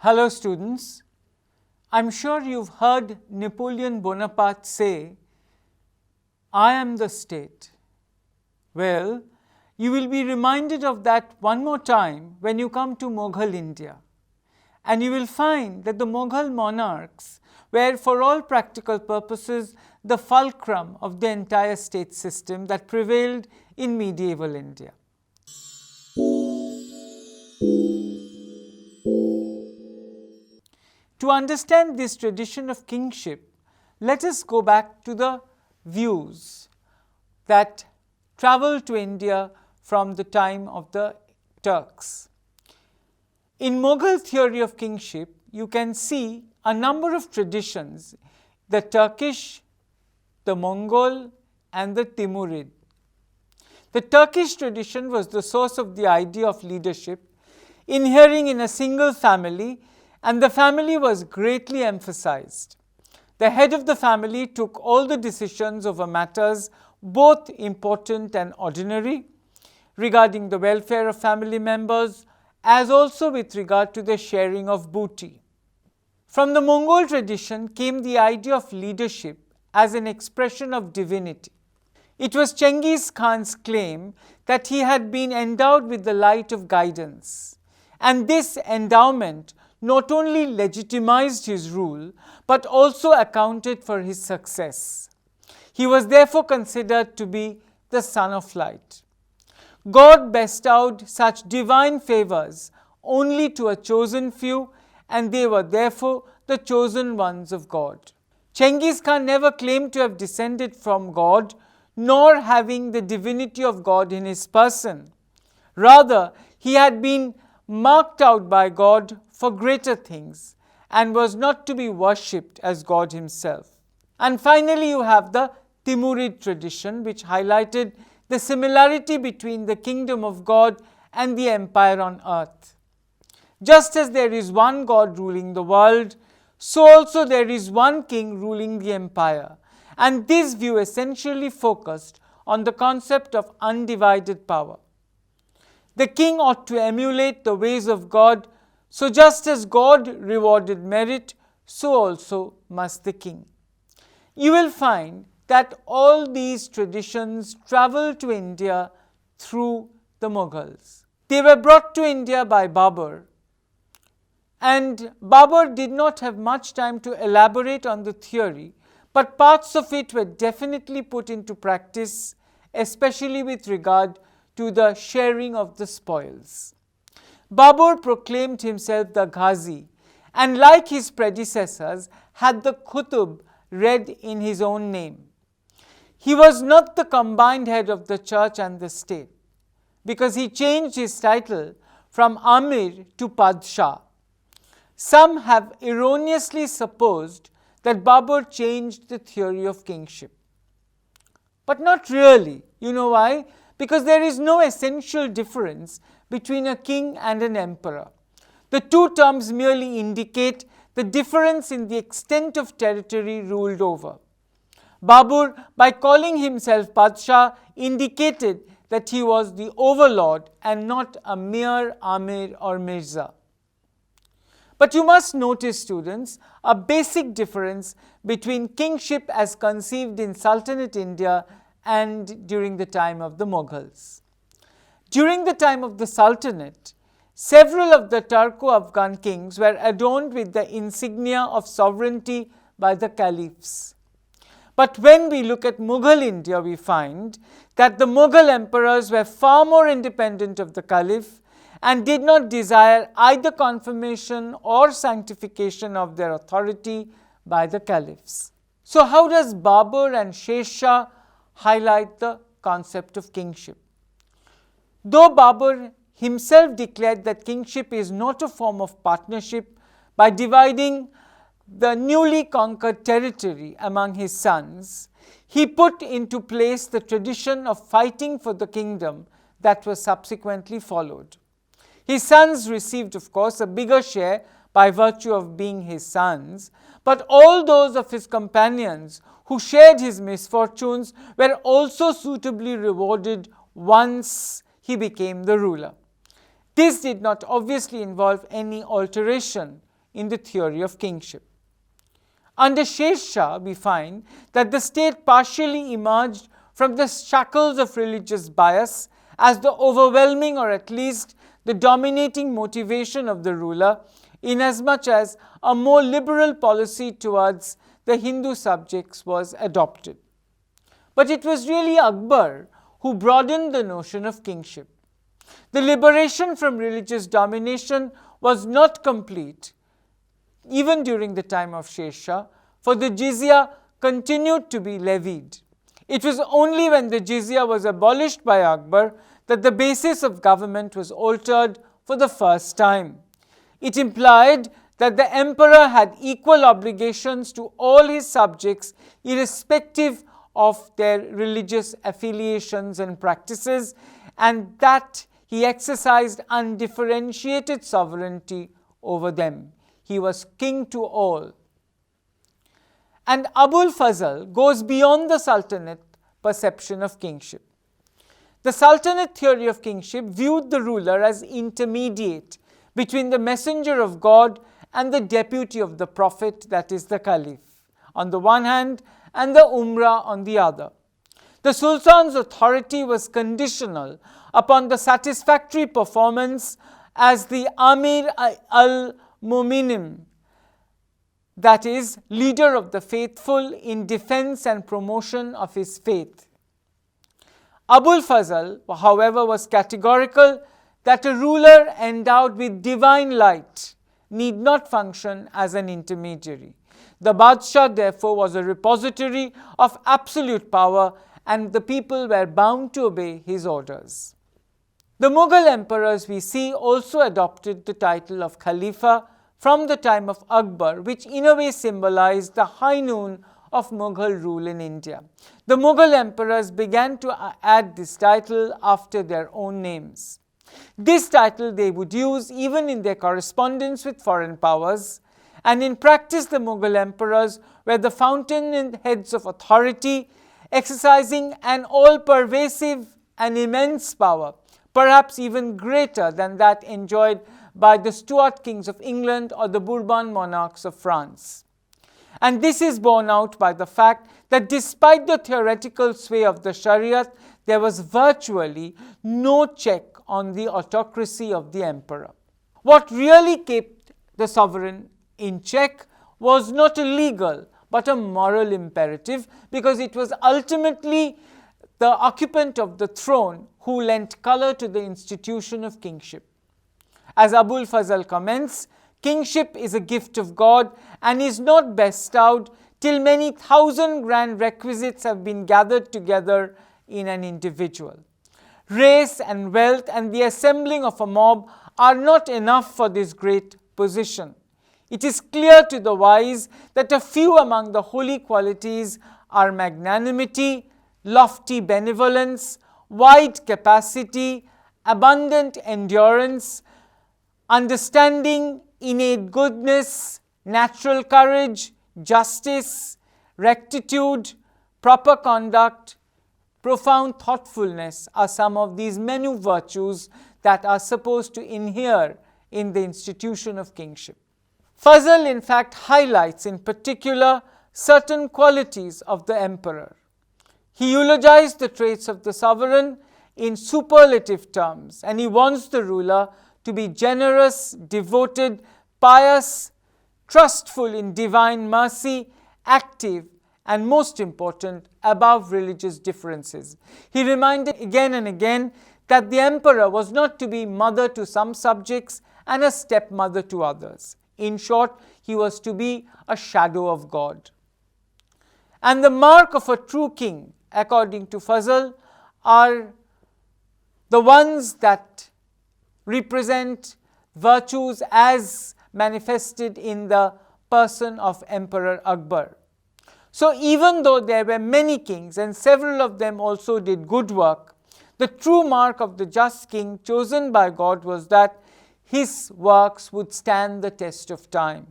Hello students, I'm sure you've heard Napoleon Bonaparte say, "I am the state." Well, you will be reminded of that one more time when you come to Mughal India. And you will find that the Mughal monarchs were, for all practical purposes, the fulcrum of the entire state system that prevailed in medieval India. To understand this tradition of kingship, let us go back to the views that traveled to India from the time of the Turks. In Mughal theory of kingship, you can see a number of traditions, the Turkish, the Mongol, and the Timurid. The Turkish tradition was the source of the idea of leadership, inhering in a single family, and the family was greatly emphasized. The head of the family took all the decisions over matters both important and ordinary, regarding the welfare of family members, as also with regard to the sharing of booty. From the Mongol tradition came the idea of leadership as an expression of divinity. It was Genghis Khan's claim that he had been endowed with the light of guidance, and this endowment not only legitimized his rule, but also accounted for his success. He was therefore considered to be the son of light. God bestowed such divine favors only to a chosen few, and they were therefore the chosen ones of God. Genghis Khan never claimed to have descended from God, nor having the divinity of God in his person. Rather, he had been marked out by God for greater things and was not to be worshipped as God himself. And finally, you have the Timurid tradition, which highlighted the similarity between the kingdom of God and the empire on earth. Just as there is one God ruling the world, so also there is one king ruling the empire. And this view essentially focused on the concept of undivided power. The king ought to emulate the ways of God, so just as God rewarded merit, so also must the king. You will find that all these traditions traveled to India through the Mughals. They were brought to India by Babur, and Babur did not have much time to elaborate on the theory, but parts of it were definitely put into practice, especially with regard to the sharing of the spoils. Babur proclaimed himself the Ghazi, and like his predecessors, had the Qutub read in his own name. He was not the combined head of the church and the state, because he changed his title from Amir to Padshah. Some have erroneously supposed that Babur changed the theory of kingship. But not really. You know why? Because there is no essential difference between a king and an emperor. The two terms merely indicate the difference in the extent of territory ruled over. Babur, by calling himself Padshah, indicated that he was the overlord and not a mere Amir or Mirza. But you must notice, students, a basic difference between kingship as conceived in Sultanate India and during the time of the Mughals. During the time of the Sultanate, several of the Turko-Afghan kings were adorned with the insignia of sovereignty by the caliphs. But when we look at Mughal India, we find that the Mughal emperors were far more independent of the caliph and did not desire either confirmation or sanctification of their authority by the caliphs. So how does Babur and Sher Shah highlight the concept of kingship? Though Babur himself declared that kingship is not a form of partnership, by dividing the newly conquered territory among his sons, he put into place the tradition of fighting for the kingdom that was subsequently followed. His sons received, of course, a bigger share by virtue of being his sons, but all those of his companions who shared his misfortunes were also suitably rewarded once he became the ruler. This did not obviously involve any alteration in the theory of kingship. Under Sher Shah, we find that the state partially emerged from the shackles of religious bias as the overwhelming, or at least the dominating, motivation of the ruler, inasmuch as a more liberal policy towards the Hindu subjects was adopted. But it was really Akbar who broadened the notion of kingship. The liberation from religious domination was not complete even during the time of Sher Shah, for the jizya continued to be levied. It was only when the jizya was abolished by Akbar that the basis of government was altered for the first time. It implied that the emperor had equal obligations to all his subjects, irrespective of their religious affiliations and practices, and that he exercised undifferentiated sovereignty over them. He was king to all. And Abul Fazl goes beyond the Sultanate perception of kingship. The Sultanate theory of kingship viewed the ruler as intermediate between the messenger of God and the deputy of the Prophet, that is the Caliph, on the one hand, and the Umrah on the other. The Sultan's authority was conditional upon the satisfactory performance as the Amir al-Mu'minin, that is, leader of the faithful in defense and promotion of his faith. Abul Fazl, however, was categorical that a ruler endowed with divine light need not function as an intermediary. The Badshah, therefore, was a repository of absolute power, and the people were bound to obey his orders. The Mughal emperors, we see, also adopted the title of Khalifa from the time of Akbar, which in a way symbolized the high noon of Mughal rule in India. The Mughal emperors began to add this title after their own names. This title they would use even in their correspondence with foreign powers, and in practice the Mughal emperors were the fountainheads of authority, exercising an all-pervasive and immense power, perhaps even greater than that enjoyed by the Stuart kings of England or the Bourbon monarchs of France. And this is borne out by the fact that despite the theoretical sway of the Shariat, there was virtually no check on the autocracy of the emperor. What really kept the sovereign in check was not a legal but a moral imperative, because it was ultimately the occupant of the throne who lent color to the institution of kingship. As Abul Fazl comments, kingship is a gift of God and is not bestowed till many thousand grand requisites have been gathered together in an individual. Race and wealth and the assembling of a mob are not enough for this great position. It is clear to the wise that a few among the holy qualities are magnanimity, lofty benevolence, wide capacity, abundant endurance, understanding, innate goodness, natural courage, justice, rectitude, proper conduct, profound thoughtfulness are some of these many virtues that are supposed to inhere in the institution of kingship. Fazl, in fact, highlights in particular certain qualities of the emperor. He eulogized the traits of the sovereign in superlative terms, and he wants the ruler to be generous, devoted, pious, trustful in divine mercy, active, and most important, above religious differences. He reminded again and again that the emperor was not to be mother to some subjects and a stepmother to others. In short, he was to be a shadow of God. And the mark of a true king, according to Fazl, are the ones that represent virtues as manifested in the person of Emperor Akbar. So even though there were many kings and several of them also did good work, the true mark of the just king chosen by God was that his works would stand the test of time.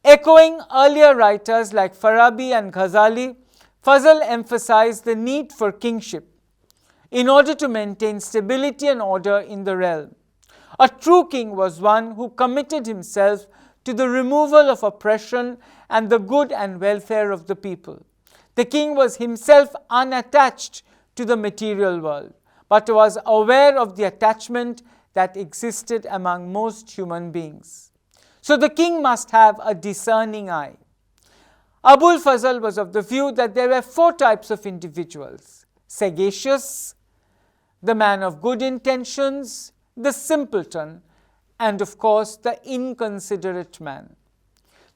Echoing earlier writers like Farabi and Ghazali, Fazl emphasized the need for kingship in order to maintain stability and order in the realm. A true king was one who committed himself to the removal of oppression and the good and welfare of the people. The king was himself unattached to the material world, but was aware of the attachment that existed among most human beings. So the king must have a discerning eye. Abul Fazl was of the view that there were 4 types of individuals: sagacious, the man of good intentions, the simpleton, and of course the inconsiderate man.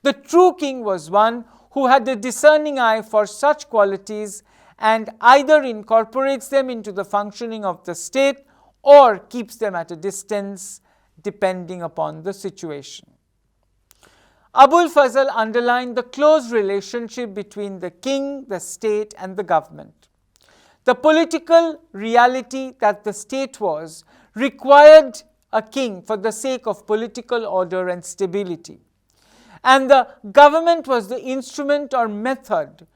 The true king was one who had a discerning eye for such qualities and either incorporates them into the functioning of the state or keeps them at a distance depending upon the situation. Abul Fazl underlined the close relationship between the king, the state, and the government. The political reality that the state was required a king for the sake of political order and stability, and the government was the instrument or method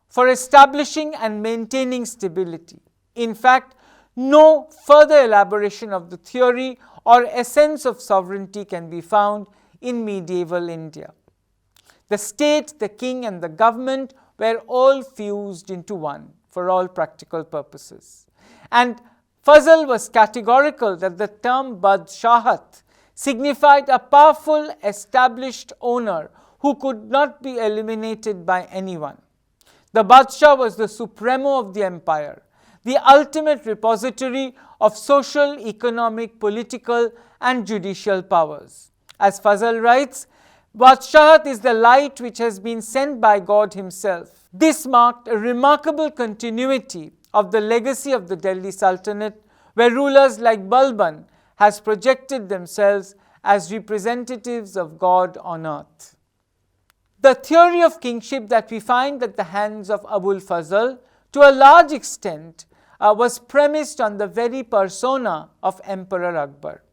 for establishing and maintaining stability. In fact, no further elaboration of the theory or essence of sovereignty can be found in medieval India. The state, the king, and the government were all fused into one for all practical purposes. And Fazl was categorical that the term Badshahat signified a powerful established owner who could not be eliminated by anyone. The Badshah was the supremo of the empire, the ultimate repository of social, economic, political, and judicial powers. As Fazl writes, Badshahat is the light which has been sent by God himself. This marked a remarkable continuity of the legacy of the Delhi Sultanate, where rulers like Balban has projected themselves as representatives of God on earth. The theory of kingship that we find at the hands of Abul Fazl, to a large extent, was premised on the very persona of Emperor Akbar.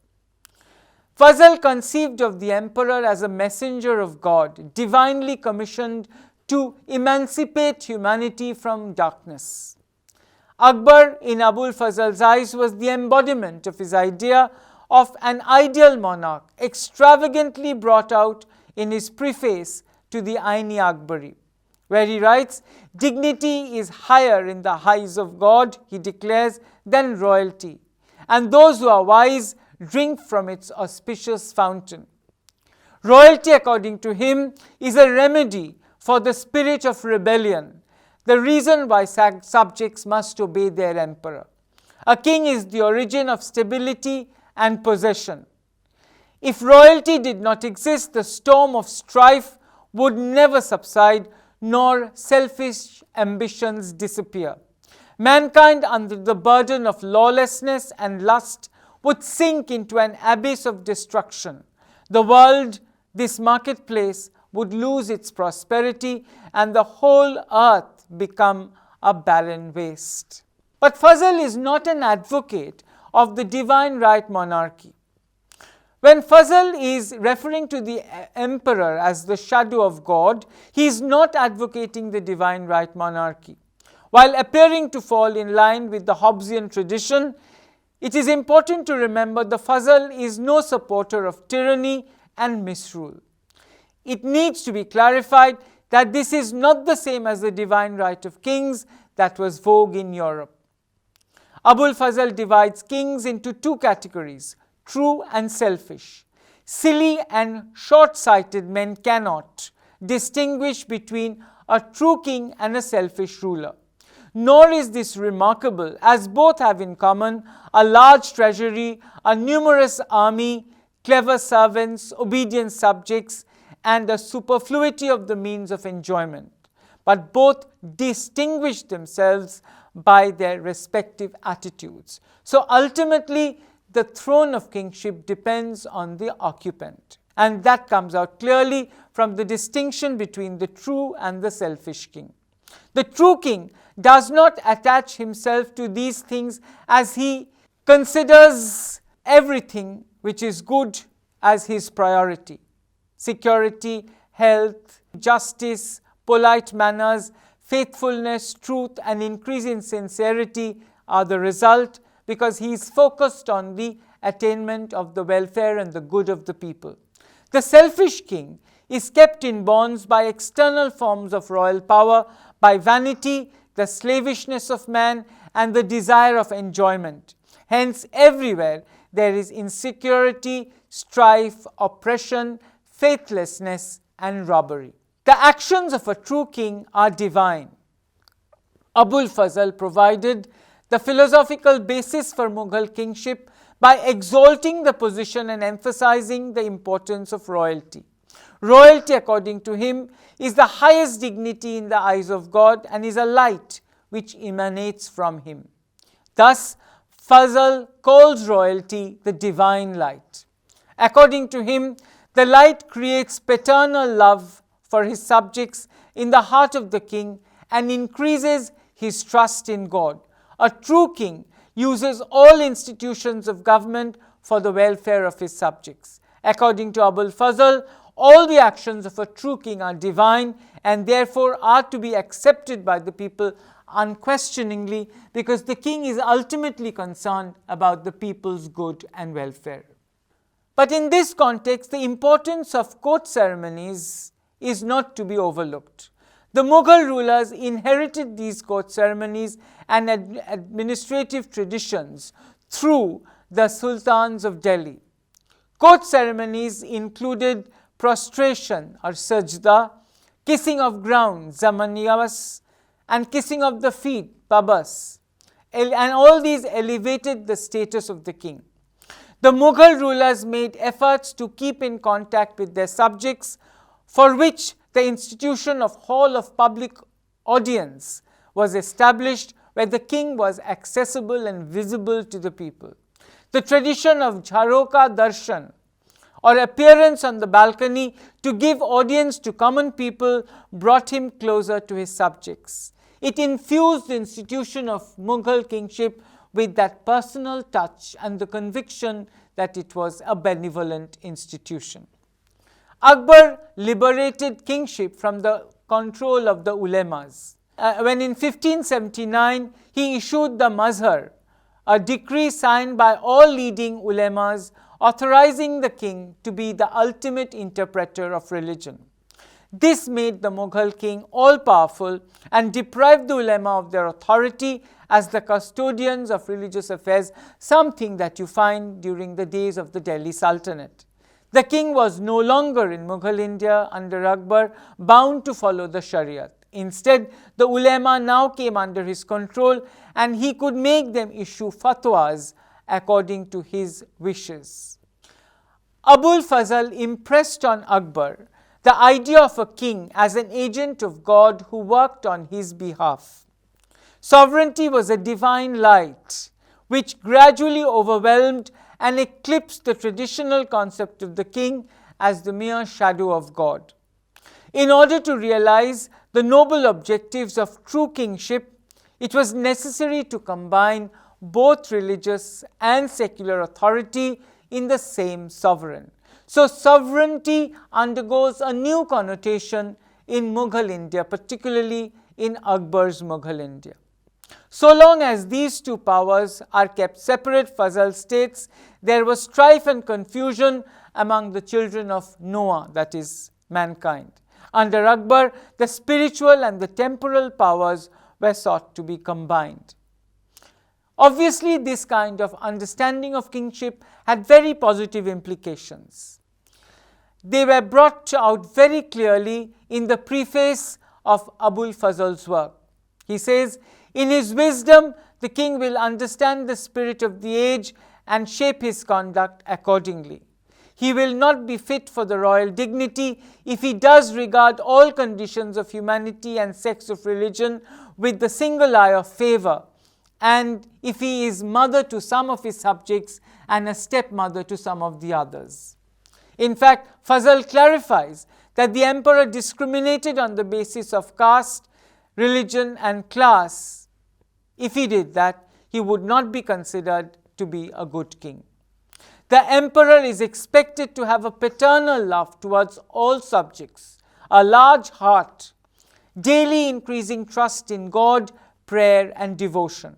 Fazl conceived of the emperor as a messenger of God, divinely commissioned to emancipate humanity from darkness. Akbar, in Abul Fazl's eyes, was the embodiment of his idea of an ideal monarch, extravagantly brought out in his preface to the Ain-i-Akbari, where he writes, "Dignity is higher in the eyes of God," he declares, "than royalty, and those who are wise drink from its auspicious fountain." Royalty, according to him, is a remedy for the spirit of rebellion, the reason why subjects must obey their emperor. A king is the origin of stability and possession. If royalty did not exist, the storm of strife would never subside, nor selfish ambitions disappear. Mankind, under the burden of lawlessness and lust, would sink into an abyss of destruction. The world, this marketplace, would lose its prosperity and the whole earth become a barren waste. But Fazl is not an advocate of the divine right monarchy. When Fazl is referring to the emperor as the shadow of God, he is not advocating the divine right monarchy. While appearing to fall in line with the Hobbesian tradition, it is important to remember the Fazl is no supporter of tyranny and misrule. It needs to be clarified that this is not the same as the divine right of kings that was vogue in Europe. Abul Fazl divides kings into 2 categories, true and selfish. Silly and short-sighted men cannot distinguish between a true king and a selfish ruler. Nor is this remarkable, as both have in common a large treasury, a numerous army, clever servants, obedient subjects, and a superfluity of the means of enjoyment. But both distinguish themselves by their respective attitudes. So ultimately, the throne of kingship depends on the occupant. And that comes out clearly from the distinction between the true and the selfish king. The true king does not attach himself to these things, as he considers everything which is good as his priority. Security, health, justice, polite manners, faithfulness, truth, and increase in sincerity are the result, because he is focused on the attainment of the welfare and the good of the people. The selfish king is kept in bonds by external forms of royal power, by vanity, the slavishness of man, and the desire of enjoyment. Hence, everywhere there is insecurity, strife, oppression, faithlessness, and robbery. The actions of a true king are divine. Abul Fazl provided the philosophical basis for Mughal kingship by exalting the position and emphasizing the importance of royalty. Royalty, according to him, is the highest dignity in the eyes of God and is a light which emanates from him. Thus, Fazl calls royalty the divine light. According to him, the light creates paternal love for his subjects in the heart of the king and increases his trust in God. A true king uses all institutions of government for the welfare of his subjects. According to Abul Fazl, all the actions of a true king are divine and therefore are to be accepted by the people unquestioningly, because the king is ultimately concerned about the people's good and welfare. But in this context, the importance of court ceremonies is not to be overlooked. The Mughal rulers inherited these court ceremonies and administrative traditions through the sultans of Delhi. Court ceremonies included prostration or sajda, kissing of ground, zamaniyas, and kissing of the feet, babas, and all these elevated the status of the king. The Mughal rulers made efforts to keep in contact with their subjects, for which the institution of hall of public audience was established, where the king was accessible and visible to the people. The tradition of jharoka darshan, or appearance on the balcony to give audience to common people, brought him closer to his subjects. It infused the institution of Mughal kingship with that personal touch and the conviction that it was a benevolent institution. Akbar liberated kingship from the control of the ulemas. When in 1579 he issued the Mazhar, a decree signed by all leading ulemas authorizing the king to be the ultimate interpreter of religion. This made the Mughal king all-powerful and deprived the ulema of their authority as the custodians of religious affairs, something that you find during the days of the Delhi Sultanate. The king was no longer in Mughal India under Akbar bound to follow the Shariat. Instead, the ulema now came under his control and he could make them issue fatwas according to his wishes. Abul Fazl impressed on Akbar the idea of a king as an agent of God who worked on his behalf. Sovereignty was a divine light which gradually overwhelmed and eclipsed the traditional concept of the king as the mere shadow of God. In order to realize the noble objectives of true kingship, it was necessary to combine both religious and secular authority in the same sovereign. So, sovereignty undergoes a new connotation in Mughal India, particularly in Akbar's Mughal India. So long as these two powers are kept separate, Fazl states, there was strife and confusion among the children of Noah, that is, mankind. Under Akbar, the spiritual and the temporal powers were sought to be combined. Obviously, this kind of understanding of kingship had very positive implications. They were brought out very clearly in the preface of Abul Fazl's work. He says, in his wisdom, the king will understand the spirit of the age and shape his conduct accordingly. He will not be fit for the royal dignity if he does regard all conditions of humanity and sects of religion with the single eye of favor, and if he is mother to some of his subjects and a stepmother to some of the others. In fact, Fazl clarifies that the emperor discriminated on the basis of caste, religion and class. If he did that, he would not be considered to be a good king. The emperor is expected to have a paternal love towards all subjects, a large heart, daily increasing trust in God, prayer and devotion.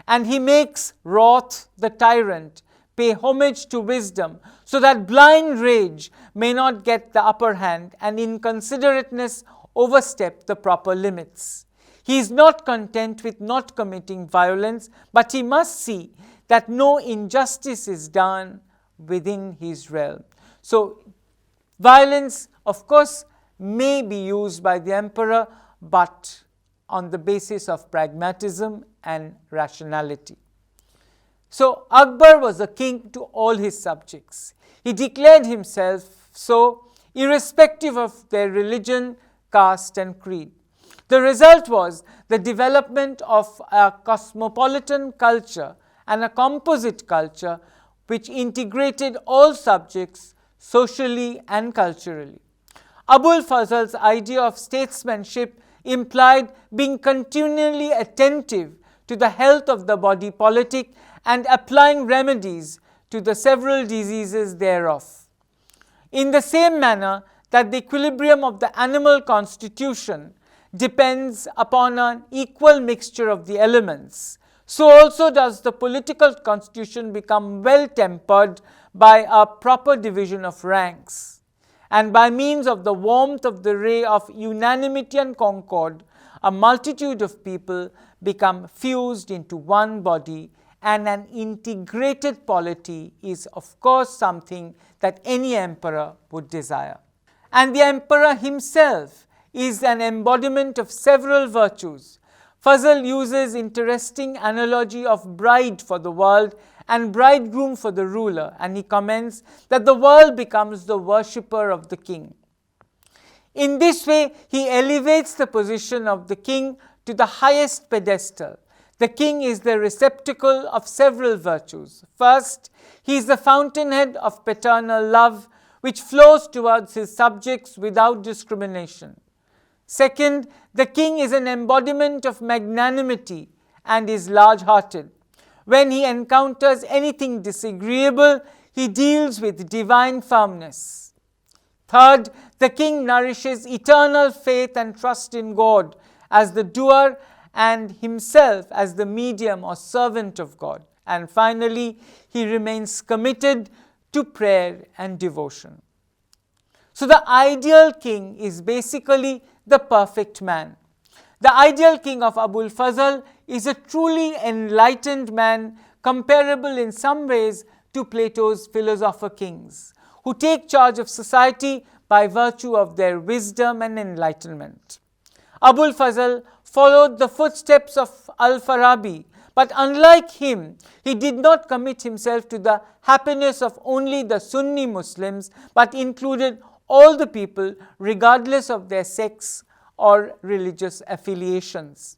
And he makes wrath the tyrant, pay homage to wisdom, so that blind rage may not get the upper hand and inconsiderateness overstep the proper limits. He is not content with not committing violence, but he must see that no injustice is done within his realm. So, violence, of course, may be used by the emperor, but on the basis of pragmatism and rationality. So, Akbar was a king to all his subjects. He declared himself so, irrespective of their religion, caste, and creed. The result was the development of a cosmopolitan culture and a composite culture which integrated all subjects socially and culturally. Abul Fazl's idea of statesmanship implied being continually attentive to the health of the body politic and applying remedies to the several diseases thereof. In the same manner that the equilibrium of the animal constitution depends upon an equal mixture of the elements, so also does the political constitution become well tempered by a proper division of ranks. And by means of the warmth of the ray of unanimity and concord, a multitude of people become fused into one body, and an integrated polity is of course something that any emperor would desire. And the emperor himself is an embodiment of several virtues. Fazl uses interesting analogy of bride for the world and bridegroom for the ruler, and he comments that the world becomes the worshipper of the king. In this way, he elevates the position of the king to the highest pedestal. The king is the receptacle of several virtues. First, he is the fountainhead of paternal love, which flows towards his subjects without discrimination. Second, the king is an embodiment of magnanimity and is large-hearted. When he encounters anything disagreeable, he deals with divine firmness. Third, the king nourishes eternal faith and trust in God as the doer and himself as the medium or servant of God. And finally, he remains committed to prayer and devotion. So the ideal king is basically the perfect man. The ideal king of Abul Fazl is a truly enlightened man, comparable in some ways to Plato's philosopher kings, who take charge of society by virtue of their wisdom and enlightenment. Abul Fazl followed the footsteps of Al-Farabi, but unlike him, he did not commit himself to the happiness of only the Sunni Muslims, but included all the people regardless of their sex or religious affiliations.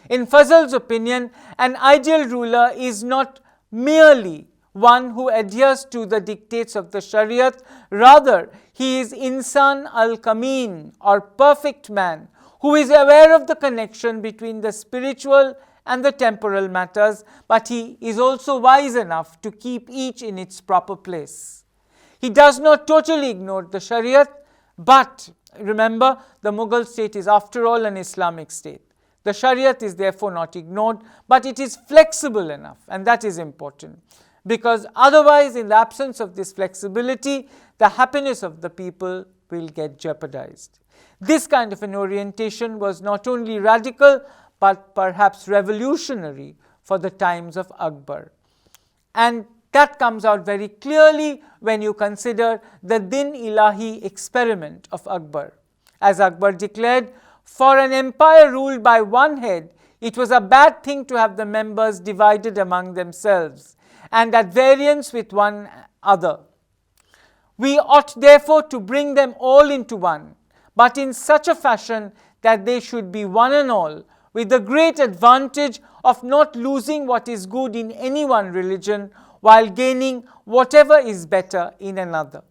In Fazl's opinion, an ideal ruler is not merely one who adheres to the dictates of the Shariat, rather he is Insan al-Kameen, or perfect man, who is aware of the connection between the spiritual and the temporal matters, but he is also wise enough to keep each in its proper place. He does not totally ignore the Shariat, but remember, the Mughal state is after all an Islamic state. The Shariat is therefore not ignored, but it is flexible enough, and that is important, because otherwise, in the absence of this flexibility, the happiness of the people will get jeopardized. This kind of an orientation was not only radical, but perhaps revolutionary for the times of Akbar. And that comes out very clearly when you consider the Din Ilahi experiment of Akbar. As Akbar declared, for an empire ruled by one head, it was a bad thing to have the members divided among themselves and at variance with one another. We ought therefore to bring them all into one, but in such a fashion that they should be one and all, with the great advantage of not losing what is good in any one religion while gaining whatever is better in another.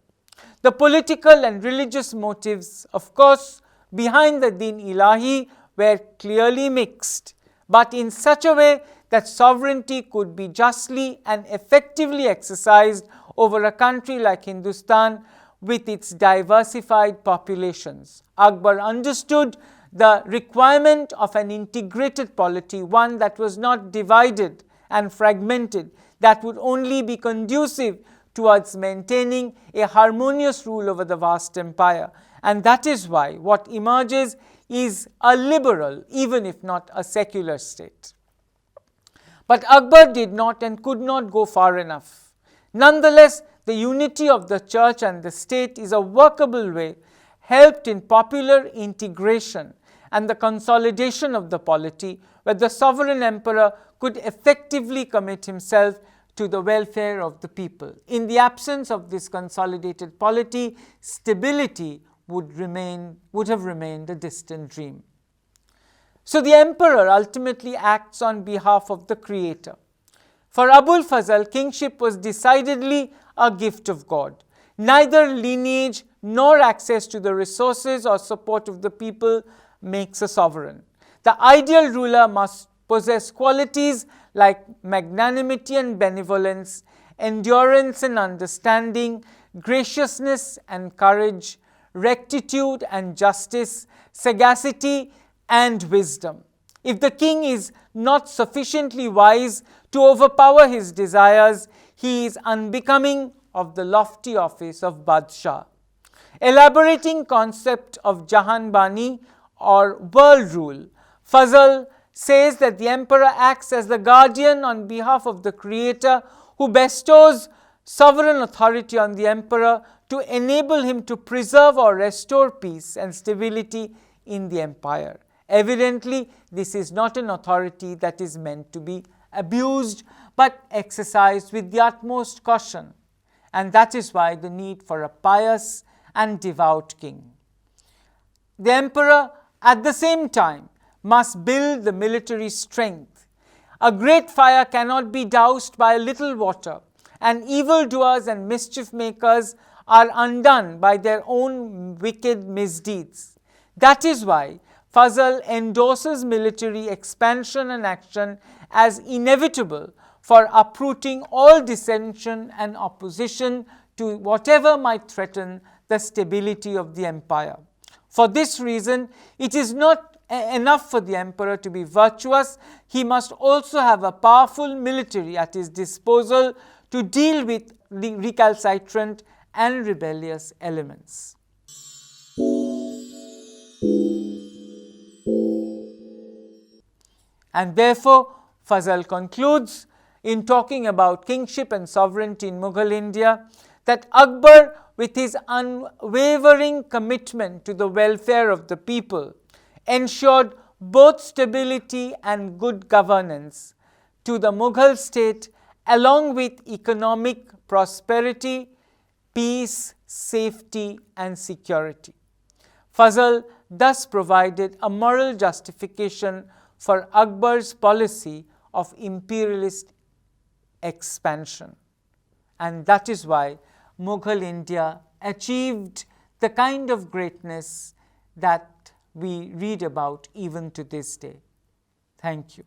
The political and religious motives, of course, behind the Din Ilahi were clearly mixed, but in such a way that sovereignty could be justly and effectively exercised over a country like Hindustan with its diversified populations. Akbar understood the requirement of an integrated polity, one that was not divided and fragmented, that would only be conducive towards maintaining a harmonious rule over the vast empire. And that is why what emerges is a liberal, even if not a secular state. But Akbar did not and could not go far enough. Nonetheless, the unity of the church and the state is a workable way, helped in popular integration and the consolidation of the polity, where the sovereign emperor could effectively commit himself to the welfare of the people. In the absence of this consolidated polity, stability would have remained a distant dream. So the emperor ultimately acts on behalf of the creator. For Abul Fazl, kingship was decidedly a gift of God. Neither lineage nor access to the resources or support of the people makes a sovereign. The ideal ruler must possess qualities like magnanimity and benevolence, endurance and understanding, graciousness and courage, rectitude and justice, sagacity and wisdom. If the king is not sufficiently wise to overpower his desires, he is unbecoming of the lofty office of Badshah. Elaborating concept of Jahanbani or world rule, Fazl says that the emperor acts as the guardian on behalf of the creator, who bestows sovereign authority on the emperor to enable him to preserve or restore peace and stability in the empire. Evidently, this is not an authority that is meant to be abused, but exercised with the utmost caution. And that is why the need for a pious and devout king. The emperor, at the same time, must build the military strength. A great fire cannot be doused by a little water, and evildoers and mischief makers are undone by their own wicked misdeeds. That is why Fazl endorses military expansion and action as inevitable for uprooting all dissension and opposition to whatever might threaten the stability of the empire. For this reason, it is not enough for the emperor to be virtuous. He must also have a powerful military at his disposal to deal with the recalcitrant and rebellious elements. And therefore, Fazl concludes in talking about kingship and sovereignty in Mughal India that Akbar, with his unwavering commitment to the welfare of the people, ensured both stability and good governance to the Mughal state, along with economic prosperity, peace, safety, and security. Fazl thus provided a moral justification for Akbar's policy of imperialist expansion. And that is why Mughal India achieved the kind of greatness that we read about even to this day. Thank you.